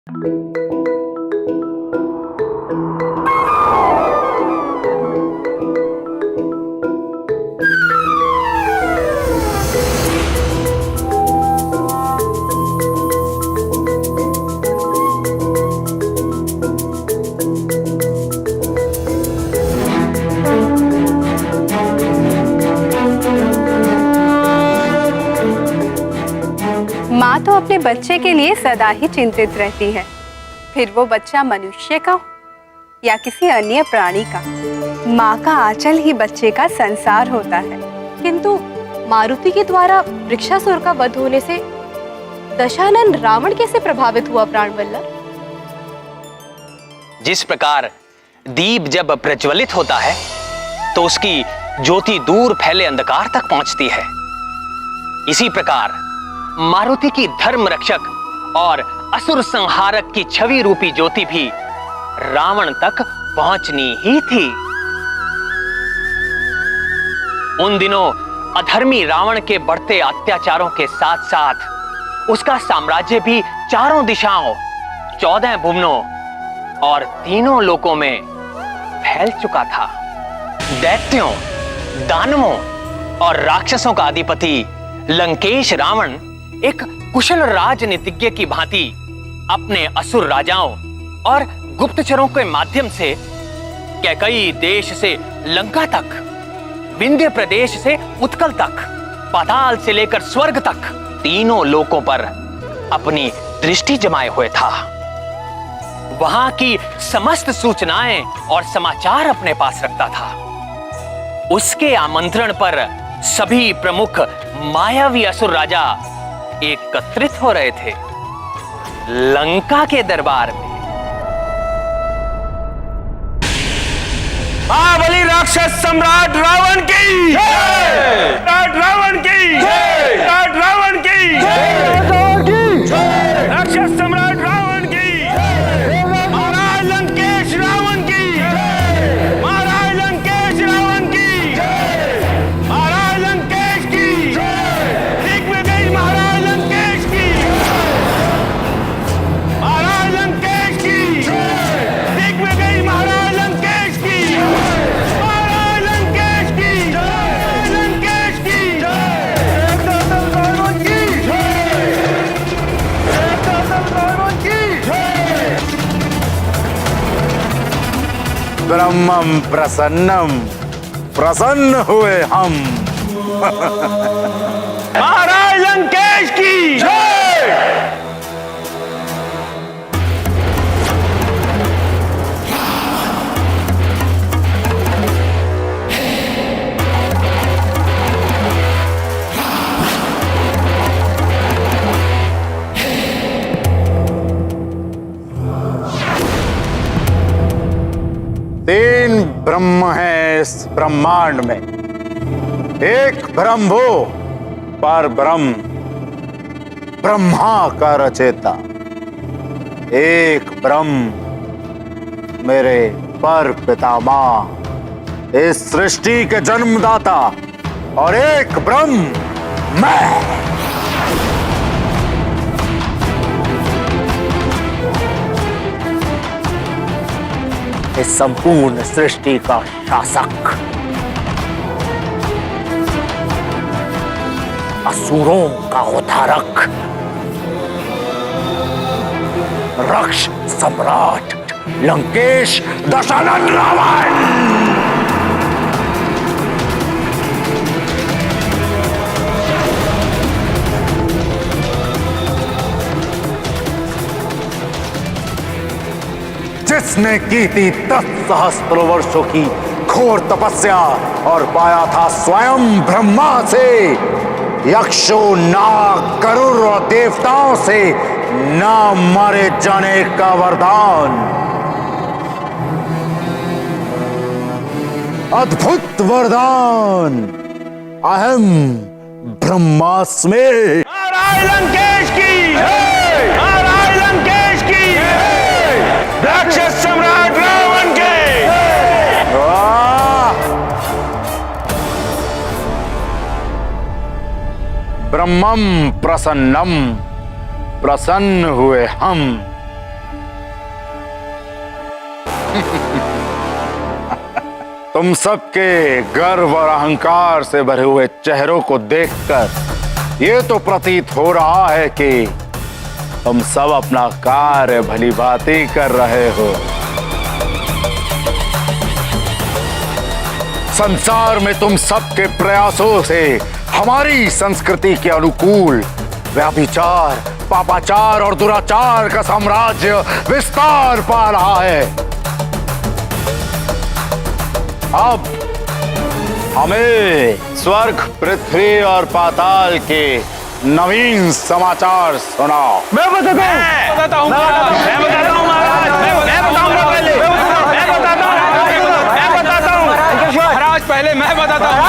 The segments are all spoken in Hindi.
माँ तो अपने बच्चे के लिए सदा ही चिंतित रहती है, फिर वो बच्चा मनुष्य का हो या किसी अन्य प्राणी का। माँ का आंचल ही बच्चे का संसार होता है। किंतु मारुति के द्वारा वृक्षासुर का वध होने से दशानन रावण कैसे प्रभावित हुआ प्राणवल्लभ? जिस प्रकार दीप जब प्रज्वलित होता है तो उसकी ज्योति दूर फैले अंधकार तक पहुंचती है, इसी प्रकार मारुति की धर्म रक्षक और असुर संहारक की छवि रूपी ज्योति भी रावण तक पहुंचनी ही थी। उन दिनों अधर्मी रावण के बढ़ते अत्याचारों के साथ साथ उसका साम्राज्य भी चारों दिशाओं, 14 भुवनों और तीनों लोकों में फैल चुका था। दैत्यों, दानवों और राक्षसों का अधिपति लंकेश रावण एक कुशल राजनीतिज्ञ की भांति अपने असुर राजाओं और गुप्तचरों के माध्यम से कैकई देश से लंका तक, विंध्य प्रदेश से उत्कल तक, पाताल से लेकर स्वर्ग तक तीनों लोकों पर अपनी दृष्टि जमाए हुए था। वहां की समस्त सूचनाएं और समाचार अपने पास रखता था। उसके आमंत्रण पर सभी प्रमुख मायावी असुर राजा एकत्रित हो रहे थे लंका के दरबार में। महाबली राक्षस सम्राट रावण की जय! रावण की जय! रावण की जय! राक्षस सम्राट रावण की महाराज लंकेश रावण की महाराज लंकेश रावण की महाराज लंकेश की दिग्विजय महाराज लंकेश की महाराज लंकेश की दिग्विजय महाराज लंकेश की महाराज लंकेश की लंकेश की रावण की रावण की ब्रह्मम प्रसन्नम, प्रसन्न हुए हम। महाराज लंकेश की जय! तीन ब्रह्म है इस ब्रह्मांड में। एक ब्रह्म वो पर ब्रह्म, ब्रह्मा का रचेता। एक ब्रह्म मेरे पर पितामह, इस सृष्टि के जन्मदाता, और एक ब्रह्म मैं। इस संपूर्ण सृष्टि का शासक, असुरों का उद्धारक, रक्ष सम्राट लंकेश दशानन रावण। जिसने की थी 10 सहस्त्र वर्षों की घोर तपस्या और पाया था स्वयं ब्रह्मा से, यक्षों, नाग, गरुड़ और देवताओं से न मारे जाने का वरदान। अद्भुत वरदान, अहम ब्रह्मास्मि। महाराज लंकेश की जय! महाराज लंकेश की जय! राक्षस सम्राट रावण के ब्रह्मम प्रसन्नम, प्रसन्न हुए हम। तुम सबके गर्व और अहंकार से भरे हुए चेहरों को देखकर ये तो प्रतीत हो रहा है कि तुम सब अपना कार्य भली भांति कर रहे हो। संसार में तुम सबके प्रयासों से हमारी संस्कृति के अनुकूल व्यभिचार, पापाचार और दुराचार का साम्राज्य विस्तार पा रहा है। अब हमें स्वर्ग, पृथ्वी और पाताल के नवीन समाचार सुनाओ। मैं बताता हूँ महाराज, मैं बताता हूँ महाराज, पहले मैं बताता हूँ।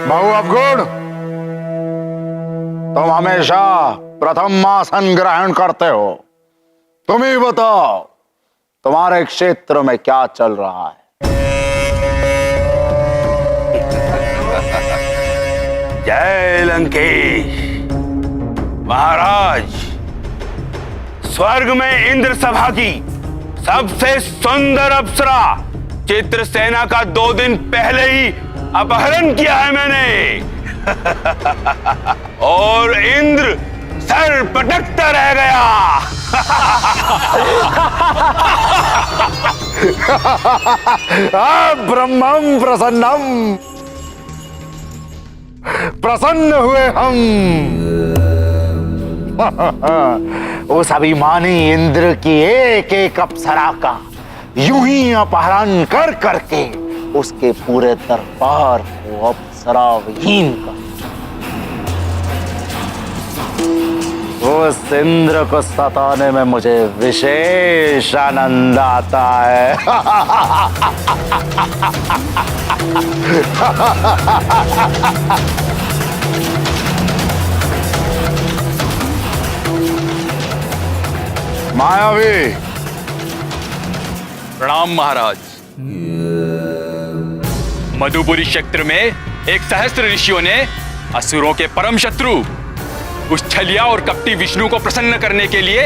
बहु अवगुण, तुम हमेशा प्रथम आसन ग्रहण करते हो। तुम ही बताओ, तुम्हारे क्षेत्र में क्या चल रहा है? जय लंकेश महाराज, स्वर्ग में इंद्र सभा की सबसे सुंदर अप्सरा चित्रसेना का 2 दिन पहले ही अपहरण किया है मैंने। और इंद्र सर पटकता रह गया। ब्रह्मम प्रसन्नम, प्रसन्न हुए हम। उस अभिमानी इंद्र की एक एक अप्सरा का यूं ही अपहरण कर करके उसके पूरे दरबार को अप्सरा विहीन कर। उस इंद्र को सताने में मुझे विशेष आनंद आता है। मायावी, प्रणाम महाराज। मधुपुरी क्षेत्र में एक सहस्त्र ऋषियों ने असुरों के परम शत्रु उस छलिया और कपटी विष्णु को प्रसन्न करने के लिए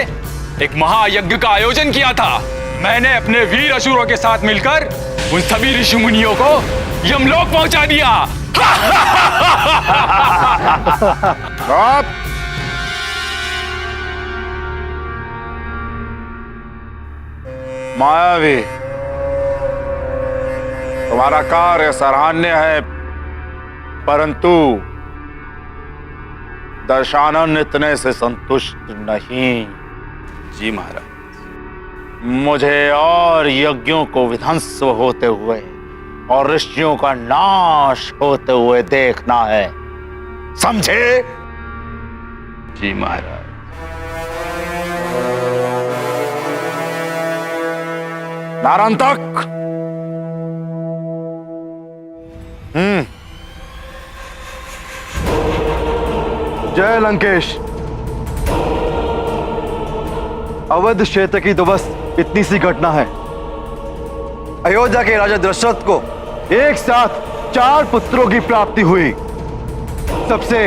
एक महायज्ञ का आयोजन किया था। मैंने अपने वीर असुरों के साथ मिलकर उन सभी ऋषि मुनियों को यमलोक पहुंचा दिया। मायावी, तुम्हारा कार्य सराहनीय है, परंतु दशानन इतने से संतुष्ट नहीं। जी महाराज। मुझे और यज्ञों को विध्वंस होते हुए और ऋषियों का नाश होते हुए देखना है, समझे? जी महाराज। नारंतक, जय लंकेश। अवध क्षेत्र की तो बस इतनी सी घटना है। अयोध्या के राजा दशरथ को एक साथ 4 पुत्रों की प्राप्ति हुई। सबसे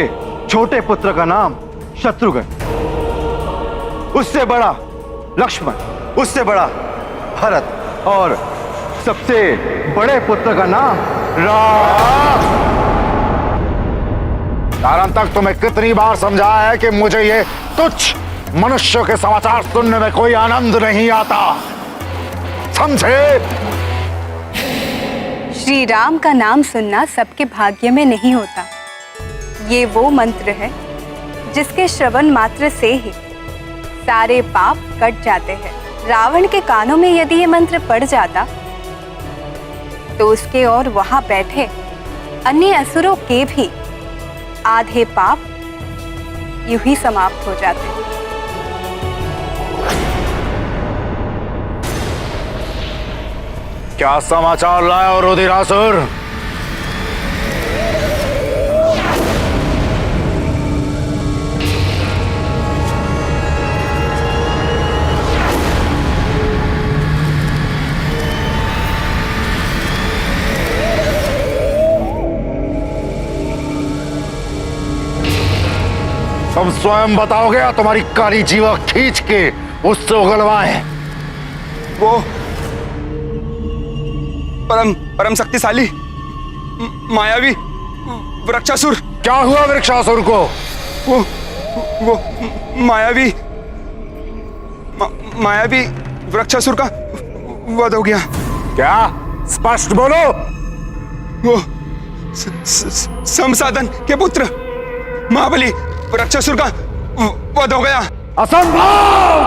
छोटे पुत्र का नाम शत्रुघ्न, उससे बड़ा लक्ष्मण, उससे बड़ा भरत और सबसे बड़े पुत्र का नाम राम। नारंतक, तुम्हें कितनी बार समझाया है कि मुझे ये तुच्छ मनुष्य के समाचार सुनने में कोई आनंद नहीं आता, समझे? श्री राम का नाम सुनना सबके भाग्य में नहीं होता। ये वो मंत्र है जिसके श्रवण मात्र से ही सारे पाप कट जाते हैं। रावण के कानों में यदि ये मंत्र पड़ जाता तो उसके और वहां बैठे अन्य असुरों के भी आधे पाप यूं ही समाप्त हो जाते। क्या समाचार लाए और रुधिरासुर? तुम स्वयं बताओगे या तुम्हारी काली जीवा खींच के उससे उगलवाएं? वो परम शक्तिशाली मायावी वृक्षासुर। क्या हुआ वृक्षासुर को? वो मायावी वृक्षासुर का वध हो गया। क्या? स्पष्ट बोलो। वो संसाधन के पुत्र महाबली वृक्षासुर का वध हो गया। असंभव!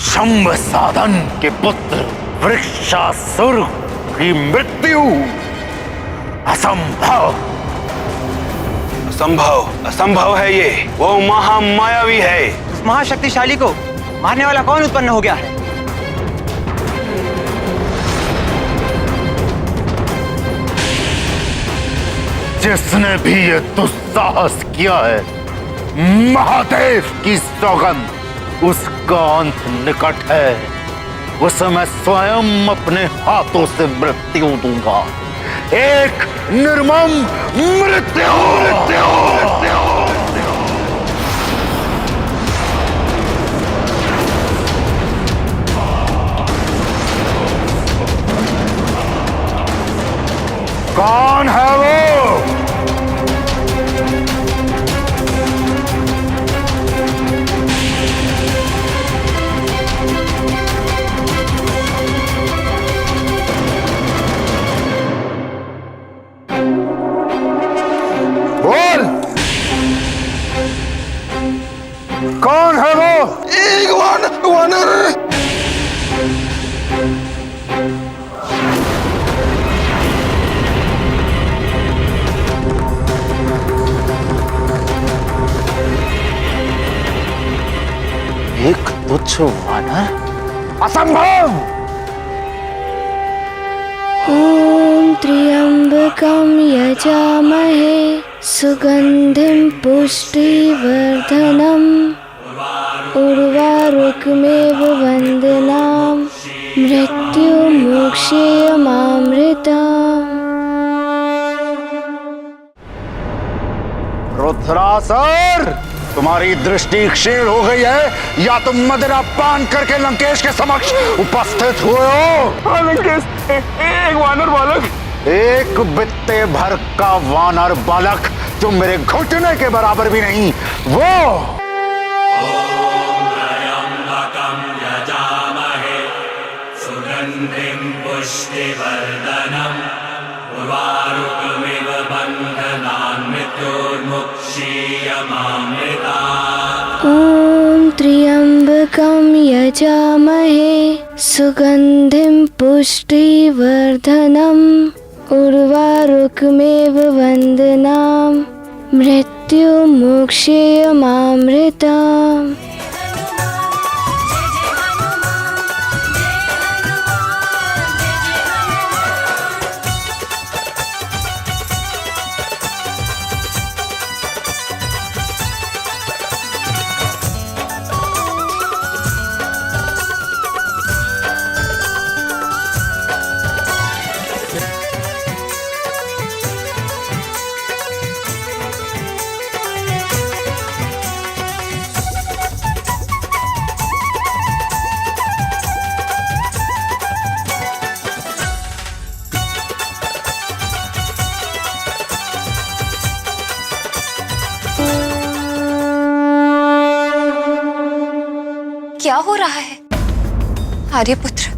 शंभ साधन के पुत्र वृक्षासुर की मृत्यु असंभव। असंभव है ये। वो महामायावी है। उस महाशक्तिशाली को मारने वाला कौन उत्पन्न हो गया है? जिसने भी ये दुस्साहस किया है, महादेव की सौगंध, उसका अंत निकट है। उसे मैं स्वयं अपने हाथों से मृत्यु दूंगा। एक निर्मम मृत्यु। कौन है वो? बोल, कौन है वो? एक वानर। एक तुच्छ वानर? असंभव! ॐ त्र्यम्बकं यजामहे सुगन्धिं पुष्टिवर्धनम् उर्वारुकमेव वन्दनां मृत्युमोक्षेयमामृतम्। रुद्रासुर, तुम्हारी दृष्टि क्षीण हो गई है या तुम मदिरा पान करके लंकेश के समक्ष उपस्थित हुए हो? लंकेश, एक वानर बालक। एक बित्ते भर का वानर बालक जो मेरे घुटने के बराबर भी नहीं, वो ॐ त्र्यम्बकं यजामहे सुगन्धिं पुष्टिवर्धनम् उर्वारुकमेव वन्दनां मृत्युमोक्षेयमामृतम्। क्या हो रहा है? आर्यपुत्र,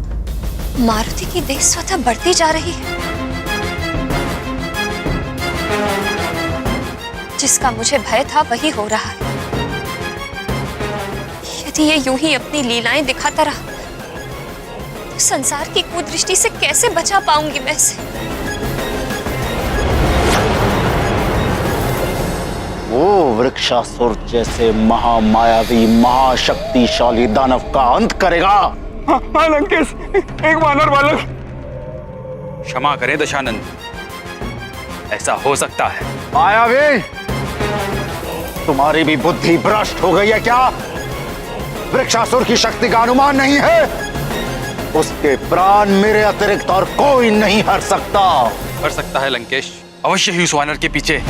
मारुति की देह स्वतः बढ़ती जा रही है। जिसका मुझे भय था वही हो रहा है। यदि ये यूं ही अपनी लीलाएं दिखाता रहा तो संसार की कुदृष्टि से कैसे बचा पाऊंगी मैं इसे? वो वृक्षासुर जैसे महामायावी महाशक्तिशाली दानव का अंत करेगा। हाँ लंकेश, एक वानर बालक। क्षमा करें दशानंद, ऐसा हो सकता है। मायावी, तुम्हारी भी बुद्धि भ्रष्ट हो गई है क्या? वृक्षासुर की शक्ति का अनुमान नहीं है? उसके प्राण मेरे अतिरिक्त और कोई नहीं हर सकता। कर सकता है लंकेश, अवश्य ही उस वानर के पीछे।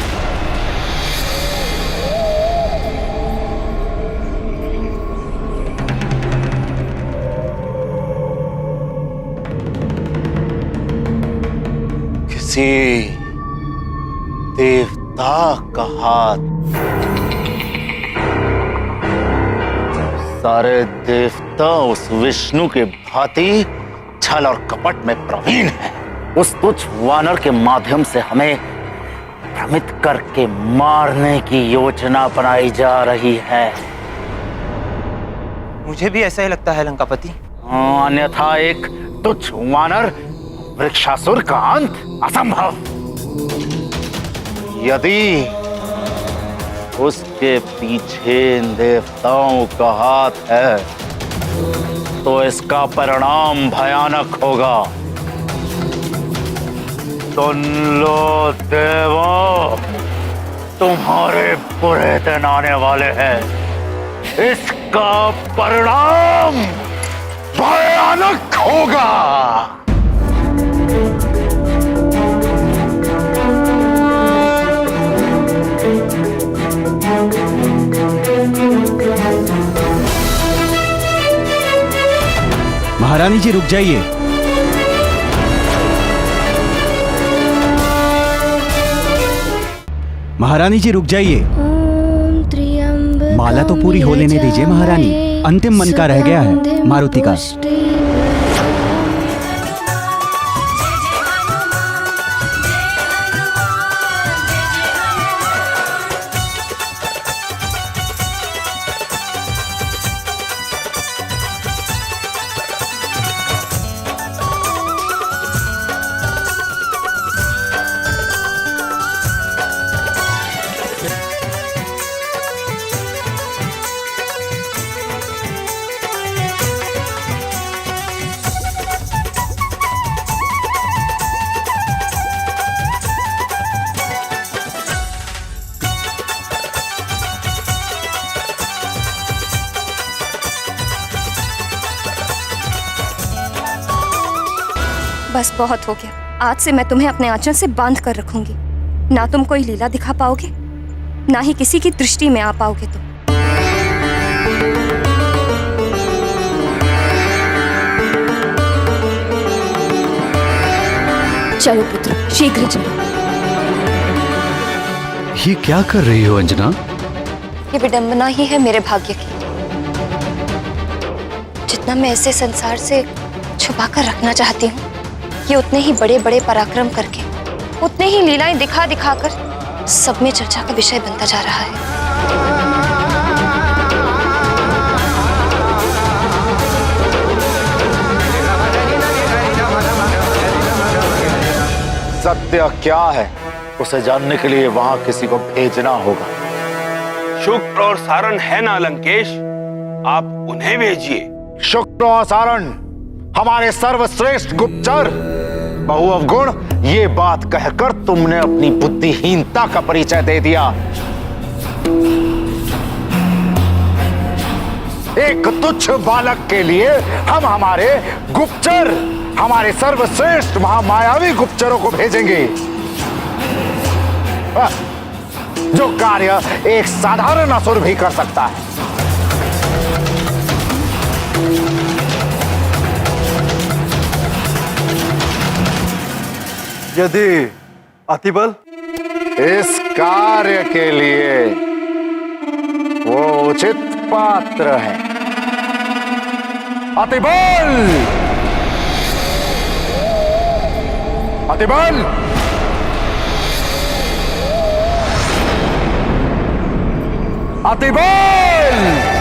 किसी देवता का हाथ। सारे देवता उस विष्णु के भांति छल और कपट में प्रवीण हैं। उस तुच्छ वानर के माध्यम से हमें भ्रमित करके मारने की योजना बनाई जा रही है। मुझे भी ऐसा ही लगता है लंकापति। अन्यथा एक तुच्छ वानर वृक्षासुर का अंत असंभव। यदि उसके पीछे इन देवताओं का हाथ है तो इसका परिणाम भयानक होगा। सुन लो देवो, तुम्हारे बुरे दिन आने वाले हैं। इसका परिणाम भयानक होगा। महारानी जी रुक जाइए। महारानी जी रुक जाइए। माला तो पूरी हो लेने दीजिए महारानी। अंतिम मन का रह गया है मारुति का। बस बहुत हो गया। आज से मैं तुम्हें अपने आंचल से बांध कर रखूंगी। ना तुम कोई लीला दिखा पाओगे, ना ही किसी की दृष्टि में आ पाओगे तुम। चलो पुत्र, शीघ्र चलो। ये क्या कर रही हो अंजना? ये विडंबना ही है मेरे भाग्य की। जितना मैं इसे संसार से छुपा कर रखना चाहती हूँ, ये उतने ही बड़े बड़े पराक्रम करके, उतने ही लीलाएं दिखा दिखा कर सब में चर्चा का विषय बनता जा रहा है। सत्य क्या है उसे जानने के लिए वहां किसी को भेजना होगा। शुक्र और सारण है ना लंकेश, आप उन्हें भेजिए। शुक्र और सारण हमारे सर्वश्रेष्ठ गुप्तचर। बहु अवगुण, ये बात कहकर तुमने अपनी बुद्धिहीनता का परिचय दे दिया। एक तुच्छ बालक के लिए हम हमारे गुप्तचर, हमारे सर्वश्रेष्ठ महामायावी गुप्तचरों को भेजेंगे, जो कार्य एक साधारण असुर भी कर सकता है। यदि अतिबल इस कार्य के लिए वो उचित पात्र है। अतिबल! अतिबल! अतिबल!